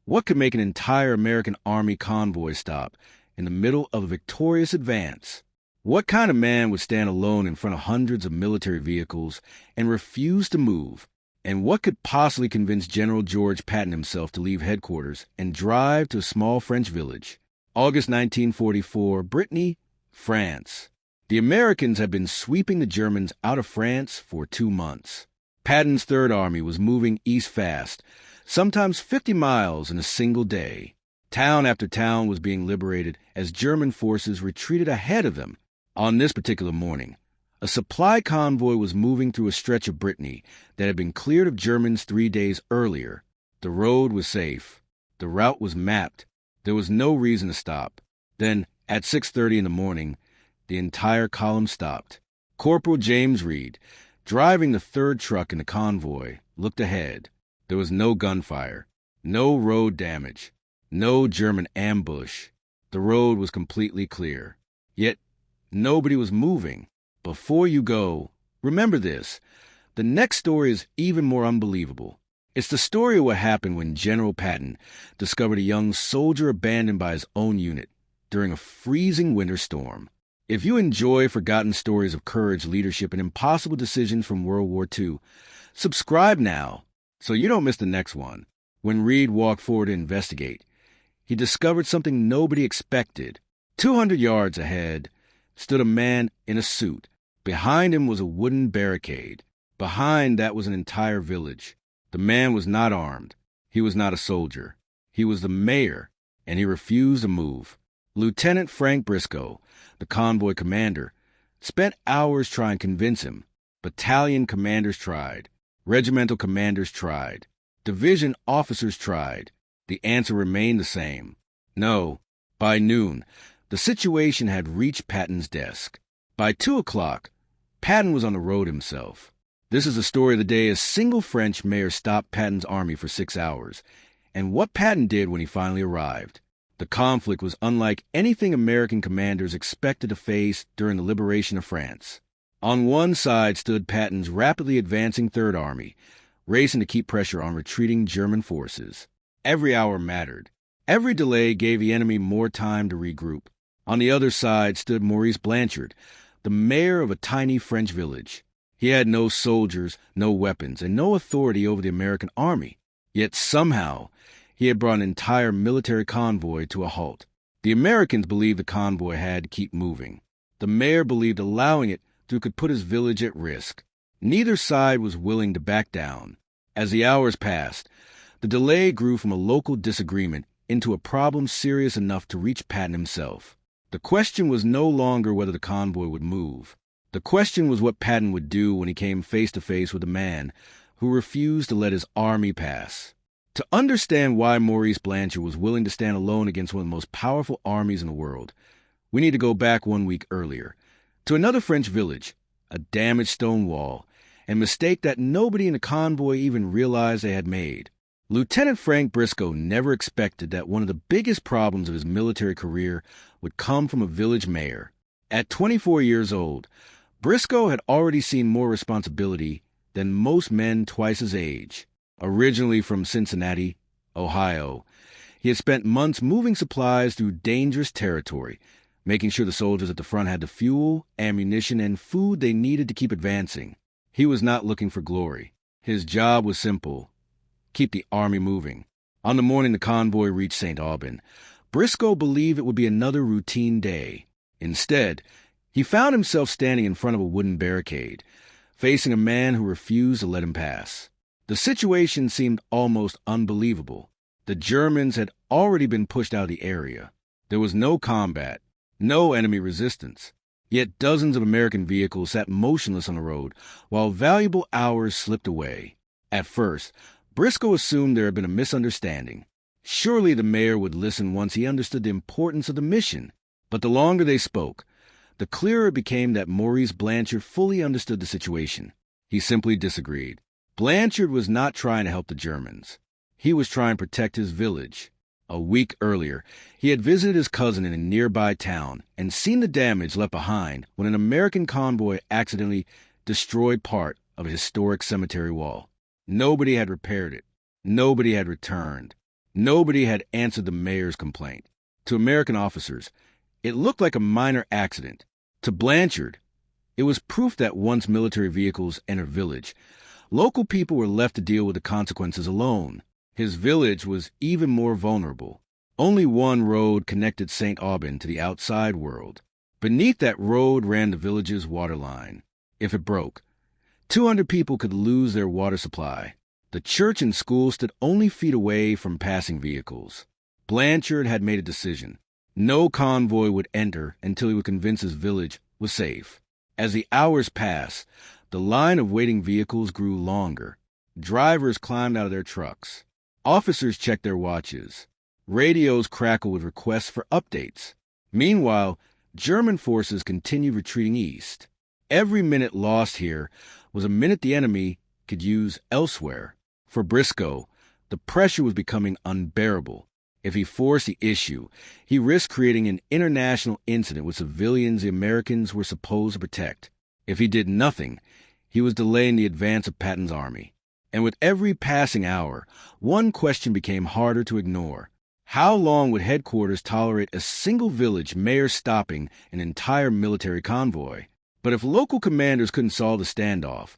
What could make an entire American Army convoy stop in the middle of a victorious advance? What kind of man would stand alone in front of hundreds of military vehicles and refuse to move? And what could possibly convince General George Patton himself to leave headquarters and drive to a small French village? August 1944, Brittany, France. The Americans had been sweeping the Germans out of France for 2 months. Patton's Third Army was moving east fast, sometimes 50 miles in a single day. Town after town was being liberated as German forces retreated ahead of them. On this particular morning, a supply convoy was moving through a stretch of Brittany that had been cleared of Germans 3 days earlier. The road was safe. The route was mapped. There was no reason to stop. Then, at 6:30 in the morning, the entire column stopped. Corporal James Reed, driving the third truck in the convoy, looked ahead. There was no gunfire, no road damage, no German ambush. The road was completely clear. Yet, nobody was moving. Before you go, remember this. The next story is even more unbelievable. It's the story of what happened when General Patton discovered a young soldier abandoned by his own unit during a freezing winter storm. If you enjoy forgotten stories of courage, leadership, and impossible decisions from World War II, subscribe now so you don't miss the next one. When Reed walked forward to investigate, he discovered something nobody expected. 200 yards ahead stood a man in a suit. Behind him was a wooden barricade. Behind that was an entire village. The man was not armed. He was not a soldier. He was the mayor, and he refused to move. Lieutenant Frank Briscoe, the convoy commander, spent hours trying to convince him. Battalion commanders tried. Regimental commanders tried. Division officers tried. The answer remained the same. No. By noon, the situation had reached Patton's desk. By 2 o'clock, Patton was on the road himself. This is the story of the day a single French mayor stopped Patton's army for 6 hours, and what Patton did when he finally arrived. The conflict was unlike anything American commanders expected to face during the liberation of France. On one side stood Patton's rapidly advancing Third Army, racing to keep pressure on retreating German forces. Every hour mattered. Every delay gave the enemy more time to regroup. On the other side stood Maurice Blanchard, the mayor of a tiny French village. He had no soldiers, no weapons, and no authority over the American army. Yet somehow, he had brought an entire military convoy to a halt. The Americans believed the convoy had to keep moving. The mayor believed allowing it could put his village at risk. Neither side was willing to back down. As the hours passed, the delay grew from a local disagreement into a problem serious enough to reach Patton himself. The question was no longer whether the convoy would move. The question was what Patton would do when he came face to face with a man who refused to let his army pass. To understand why Maurice Blanchard was willing to stand alone against one of the most powerful armies in the world, we need to go back 1 week earlier, to another French village, a damaged stone wall, and mistake that nobody in the convoy even realized they had made. Lieutenant Frank Briscoe never expected that one of the biggest problems of his military career would come from a village mayor. At 24 years old, Briscoe had already seen more responsibility than most men twice his age. Originally from Cincinnati, Ohio, he had spent months moving supplies through dangerous territory, making sure the soldiers at the front had the fuel, ammunition, and food they needed to keep advancing. He was not looking for glory. His job was simple: keep the army moving. On the morning the convoy reached St. Aubin, Briscoe believed it would be another routine day. Instead, he found himself standing in front of a wooden barricade, facing a man who refused to let him pass. The situation seemed almost unbelievable. The Germans had already been pushed out of the area. There was no combat, no enemy resistance. Yet dozens of American vehicles sat motionless on the road while valuable hours slipped away. At first, Briscoe assumed there had been a misunderstanding. Surely the mayor would listen once he understood the importance of the mission. But the longer they spoke, the clearer it became that Maurice Blanchard fully understood the situation. He simply disagreed. Blanchard was not trying to help the Germans. He was trying to protect his village. A week earlier, he had visited his cousin in a nearby town and seen the damage left behind when an American convoy accidentally destroyed part of a historic cemetery wall. Nobody had repaired it. Nobody had returned. Nobody had answered the mayor's complaint. To American officers, it looked like a minor accident. To Blanchard, it was proof that once military vehicles entered village, local people were left to deal with the consequences alone. His village was even more vulnerable. Only one road connected St. Aubin to the outside world. Beneath that road ran the village's water line. If it broke, 200 people could lose their water supply. The church and school stood only feet away from passing vehicles. Blanchard had made a decision. No convoy would enter until he would convince his village was safe. As the hours passed, the line of waiting vehicles grew longer. Drivers climbed out of their trucks. Officers checked their watches. Radios crackled with requests for updates. Meanwhile, German forces continued retreating east. Every minute lost here was a minute the enemy could use elsewhere. For Briscoe, the pressure was becoming unbearable. If he forced the issue, he risked creating an international incident with civilians the Americans were supposed to protect. If he did nothing, he was delaying the advance of Patton's army. And with every passing hour, one question became harder to ignore. How long would headquarters tolerate a single village mayor stopping an entire military convoy? But if local commanders couldn't solve the standoff,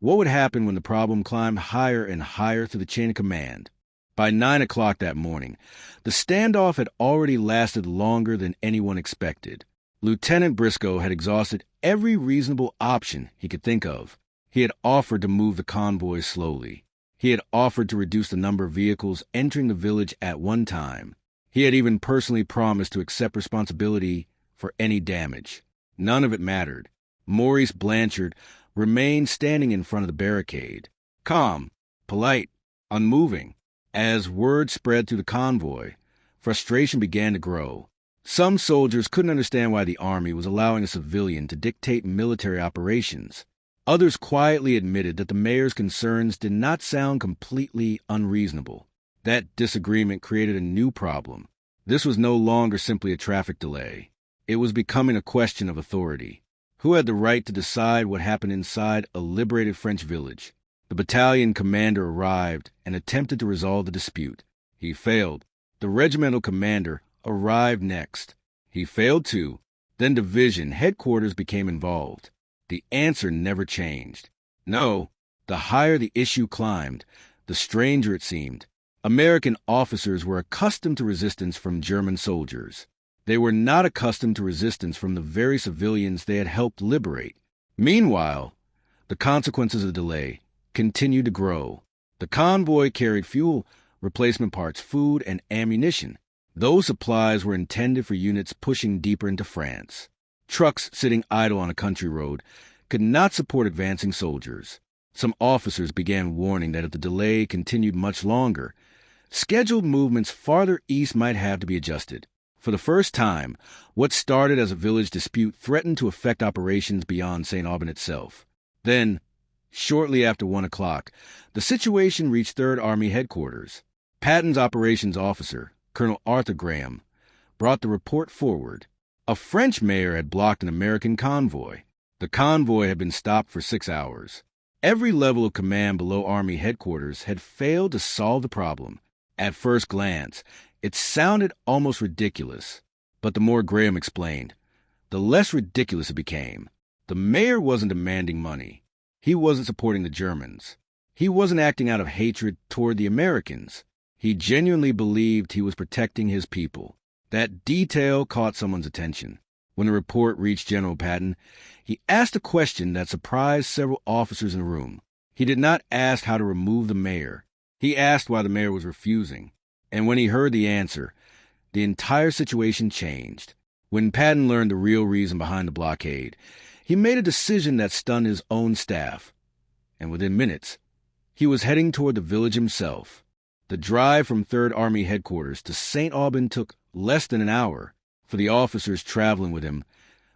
what would happen when the problem climbed higher and higher through the chain of command? By 9 o'clock that morning, the standoff had already lasted longer than anyone expected. Lieutenant Briscoe had exhausted every reasonable option he could think of. He had offered to move the convoy slowly. He had offered to reduce the number of vehicles entering the village at one time. He had even personally promised to accept responsibility for any damage. None of it mattered. Maurice Blanchard remained standing in front of the barricade, calm, polite, unmoving. As word spread through the convoy, frustration began to grow. Some soldiers couldn't understand why the army was allowing a civilian to dictate military operations. Others quietly admitted that the mayor's concerns did not sound completely unreasonable. That disagreement created a new problem. This was no longer simply a traffic delay. It was becoming a question of authority. Who had the right to decide what happened inside a liberated French village? The battalion commander arrived and attempted to resolve the dispute. He failed. The regimental commander arrived next. He failed too. Then division headquarters became involved. The answer never changed. No, the higher the issue climbed, the stranger it seemed. American officers were accustomed to resistance from German soldiers. They were not accustomed to resistance from the very civilians they had helped liberate. Meanwhile, the consequences of the delay continued to grow. The convoy carried fuel, replacement parts, food, and ammunition. Those supplies were intended for units pushing deeper into France. Trucks sitting idle on a country road could not support advancing soldiers. Some officers began warning that if the delay continued much longer, scheduled movements farther east might have to be adjusted. For the first time, what started as a village dispute threatened to affect operations beyond St. Aubin itself. Then, shortly after 1 o'clock, the situation reached 3rd Army headquarters. Patton's operations officer, Colonel Arthur Graham, brought the report forward. A French mayor had blocked an American convoy. The convoy had been stopped for 6 hours. Every level of command below Army headquarters had failed to solve the problem. At first glance, it sounded almost ridiculous. But the more Graham explained, the less ridiculous it became. The mayor wasn't demanding money. He wasn't supporting the Germans. He wasn't acting out of hatred toward the Americans. He genuinely believed he was protecting his people. That detail caught someone's attention. When the report reached General Patton, he asked a question that surprised several officers in the room. He did not ask how to remove the mayor. He asked why the mayor was refusing. And when he heard the answer, the entire situation changed. When Patton learned the real reason behind the blockade, he made a decision that stunned his own staff. And within minutes, he was heading toward the village himself. The drive from 3rd Army headquarters to St. Aubin took less than an hour. For the officers traveling with him,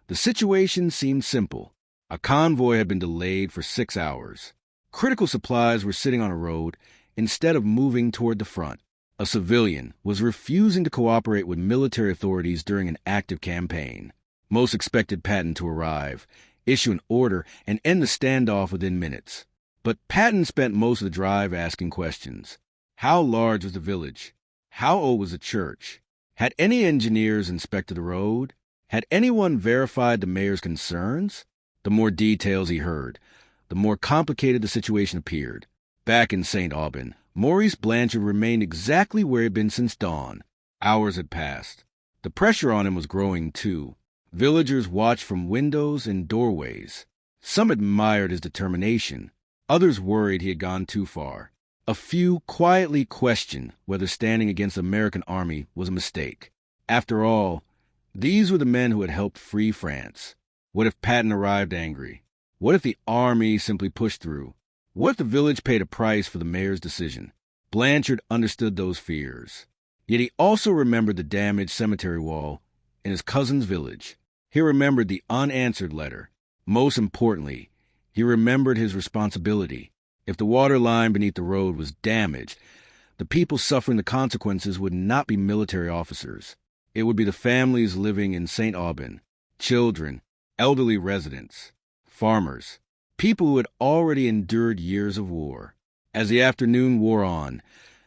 the situation seemed simple. A convoy had been delayed for 6 hours. Critical supplies were sitting on a road instead of moving toward the front. A civilian was refusing to cooperate with military authorities during an active campaign. Most expected Patton to arrive, issue an order, and end the standoff within minutes. But Patton spent most of the drive asking questions. How large was the village? How old was the church? Had any engineers inspected the road? Had anyone verified the mayor's concerns? The more details he heard, the more complicated the situation appeared. Back in St. Aubin, Maurice Blanchard remained exactly where he had been since dawn. Hours had passed. The pressure on him was growing, too. Villagers watched from windows and doorways. Some admired his determination. Others worried he had gone too far. A few quietly questioned whether standing against the American army was a mistake. After all, these were the men who had helped free France. What if Patton arrived angry? What if the army simply pushed through? What if the village paid a price for the mayor's decision? Blanchard understood those fears. Yet he also remembered the damaged cemetery wall in his cousin's village. He remembered the unanswered letter. Most importantly, he remembered his responsibility. If the water line beneath the road was damaged, the people suffering the consequences would not be military officers. It would be the families living in St. Aubin, children, elderly residents, farmers, people who had already endured years of war. As the afternoon wore on,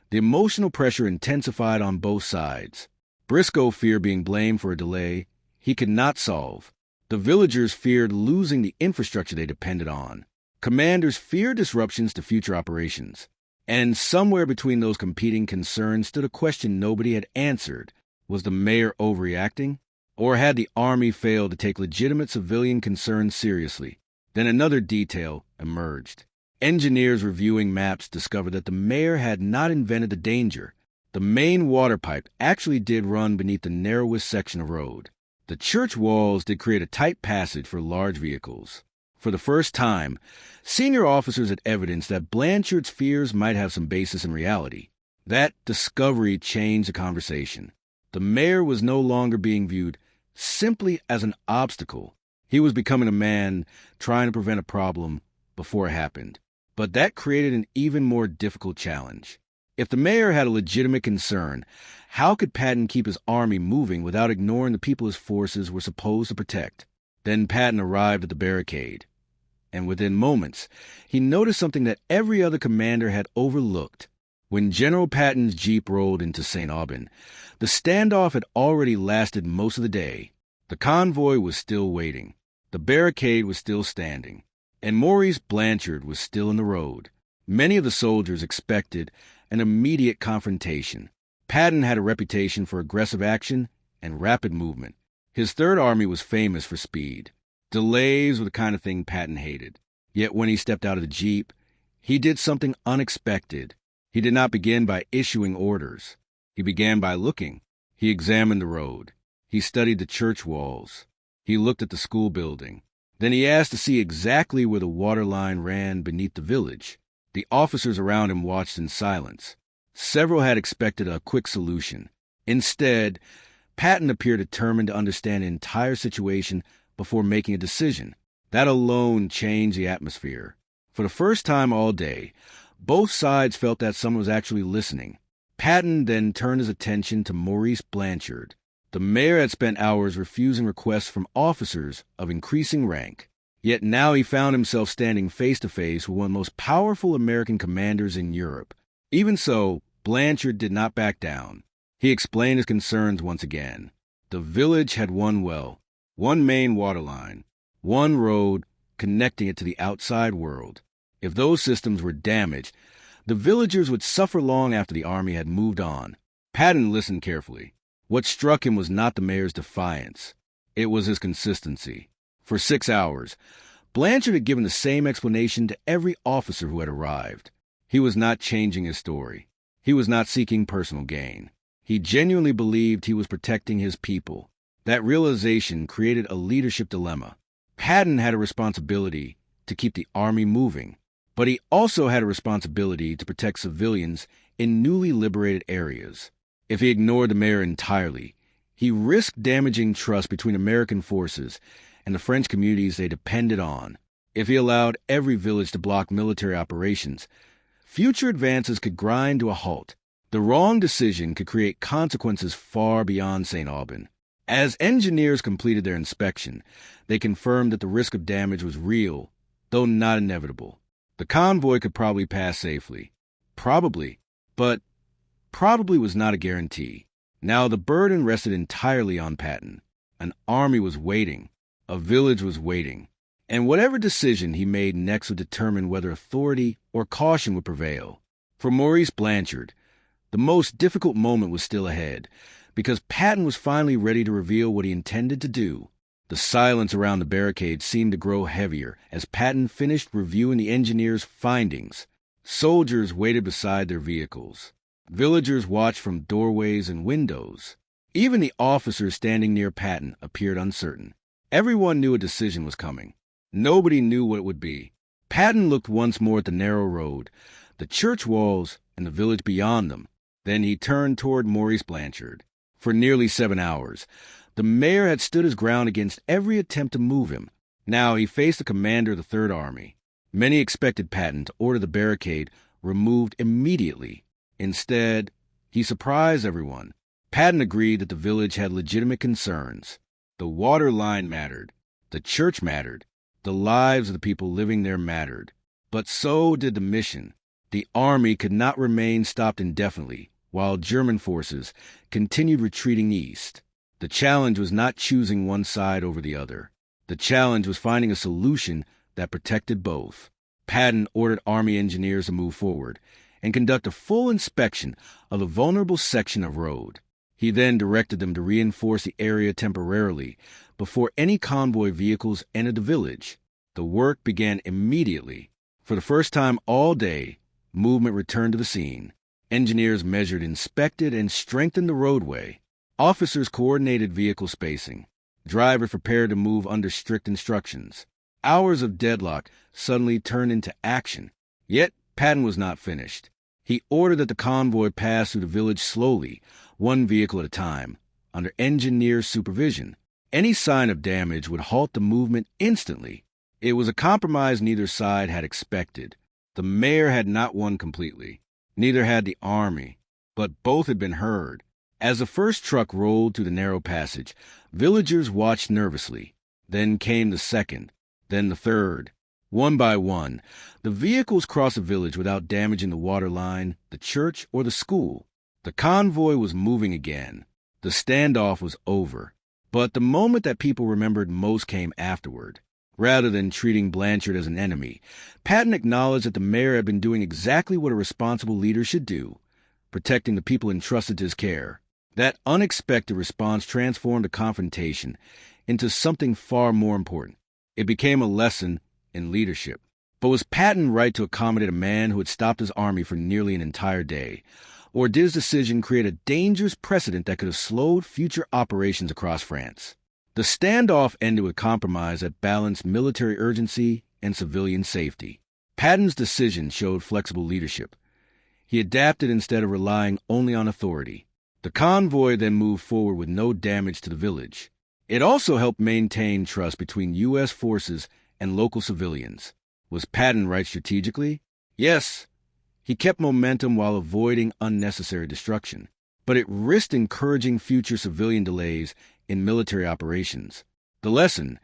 the emotional pressure intensified on both sides. Briscoe feared being blamed for a delay he could not solve. The villagers feared losing the infrastructure they depended on. Commanders feared disruptions to future operations. And somewhere between those competing concerns stood a question nobody had answered. Was the mayor overreacting? Or had the army failed to take legitimate civilian concerns seriously? Then another detail emerged. Engineers reviewing maps discovered that the mayor had not invented the danger. The main water pipe actually did run beneath the narrowest section of road. The church walls did create a tight passage for large vehicles. For the first time, senior officers had evidence that Blanchard's fears might have some basis in reality. That discovery changed the conversation. The mayor was no longer being viewed simply as an obstacle. He was becoming a man trying to prevent a problem before it happened. But that created an even more difficult challenge. If the mayor had a legitimate concern, how could Patton keep his army moving without ignoring the people his forces were supposed to protect? Then Patton arrived at the barricade. And within moments, he noticed something that every other commander had overlooked. When General Patton's jeep rolled into St. Aubin, the standoff had already lasted most of the day. The convoy was still waiting. The barricade was still standing. And Maurice Blanchard was still in the road. Many of the soldiers expected an immediate confrontation. Patton had a reputation for aggressive action and rapid movement. His Third Army was famous for speed. Delays were the kind of thing Patton hated. Yet when he stepped out of the jeep, he did something unexpected. He did not begin by issuing orders. He began by looking. He examined the road. He studied the church walls. He looked at the school building. Then he asked to see exactly where the water line ran beneath the village. The officers around him watched in silence. Several had expected a quick solution. Instead, Patton appeared determined to understand the entire situation before making a decision. That alone changed the atmosphere. For the first time all day, both sides felt that someone was actually listening. Patton then turned his attention to Maurice Blanchard. The mayor had spent hours refusing requests from officers of increasing rank. Yet now he found himself standing face to face with one of the most powerful American commanders in Europe. Even so, Blanchard did not back down. He explained his concerns once again. The village had one well, one main water line, one road connecting it to the outside world. If those systems were damaged, the villagers would suffer long after the army had moved on. Patton listened carefully. What struck him was not the mayor's defiance. It was his consistency. For 6 hours, Blanchard had given the same explanation to every officer who had arrived. He was not changing his story. He was not seeking personal gain. He genuinely believed he was protecting his people. That realization created a leadership dilemma. Patton had a responsibility to keep the army moving, but he also had a responsibility to protect civilians in newly liberated areas. If he ignored the mayor entirely, he risked damaging trust between American forces and the French communities they depended on. If he allowed every village to block military operations, future advances could grind to a halt. The wrong decision could create consequences far beyond St. Aubin. As engineers completed their inspection, they confirmed that the risk of damage was real, though not inevitable. The convoy could probably pass safely. Probably. But probably was not a guarantee. Now the burden rested entirely on Patton. An army was waiting. A village was waiting. And whatever decision he made next would determine whether authority or caution would prevail. For Maurice Blanchard, the most difficult moment was still ahead, because Patton was finally ready to reveal what he intended to do. The silence around the barricade seemed to grow heavier as Patton finished reviewing the engineers' findings. Soldiers waited beside their vehicles. Villagers watched from doorways and windows. Even the officers standing near Patton appeared uncertain. Everyone knew a decision was coming. Nobody knew what it would be. Patton looked once more at the narrow road, the church walls, and the village beyond them. Then he turned toward Maurice Blanchard. For nearly 7 hours, the mayor had stood his ground against every attempt to move him. Now he faced the commander of the Third Army. Many expected Patton to order the barricade removed immediately. Instead, he surprised everyone. Patton agreed that the village had legitimate concerns. The water line mattered. The church mattered. The lives of the people living there mattered. But so did the mission. The army could not remain stopped indefinitely, while German forces continued retreating east. The challenge was not choosing one side over the other. The challenge was finding a solution that protected both. Patton ordered Army engineers to move forward and conduct a full inspection of the vulnerable section of road. He then directed them to reinforce the area temporarily before any convoy vehicles entered the village. The work began immediately. For the first time all day, movement returned to the scene. Engineers measured, inspected, and strengthened the roadway. Officers coordinated vehicle spacing. Drivers prepared to move under strict instructions. Hours of deadlock suddenly turned into action. Yet Patton was not finished. He ordered that the convoy pass through the village slowly, one vehicle at a time, under engineer supervision. Any sign of damage would halt the movement instantly. It was a compromise neither side had expected. The mayor had not won completely. Neither had the army, but both had been heard. As the first truck rolled through the narrow passage, villagers watched nervously. Then came the second, then the third. One by one, the vehicles crossed the village without damaging the water line, the church, or the school. The convoy was moving again. The standoff was over. But the moment that people remembered most came afterward. Rather than treating Blanchard as an enemy, Patton acknowledged that the mayor had been doing exactly what a responsible leader should do, protecting the people entrusted to his care. That unexpected response transformed a confrontation into something far more important. It became a lesson in leadership. But was Patton right to accommodate a man who had stopped his army for nearly an entire day? Or did his decision create a dangerous precedent that could have slowed future operations across France? The standoff ended with compromise that balanced military urgency and civilian safety. Patton's decision showed flexible leadership. He adapted instead of relying only on authority. The convoy then moved forward with no damage to the village. It also helped maintain trust between U.S. forces and local civilians. Was Patton right strategically? Yes. He kept momentum while avoiding unnecessary destruction, but it risked encouraging future civilian delays in military operations. The lesson: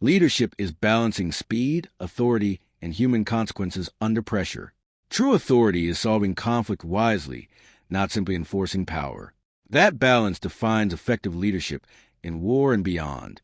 leadership is balancing speed, authority, and human consequences under pressure. True authority is solving conflict wisely, not simply enforcing power. That balance defines effective leadership in war and beyond.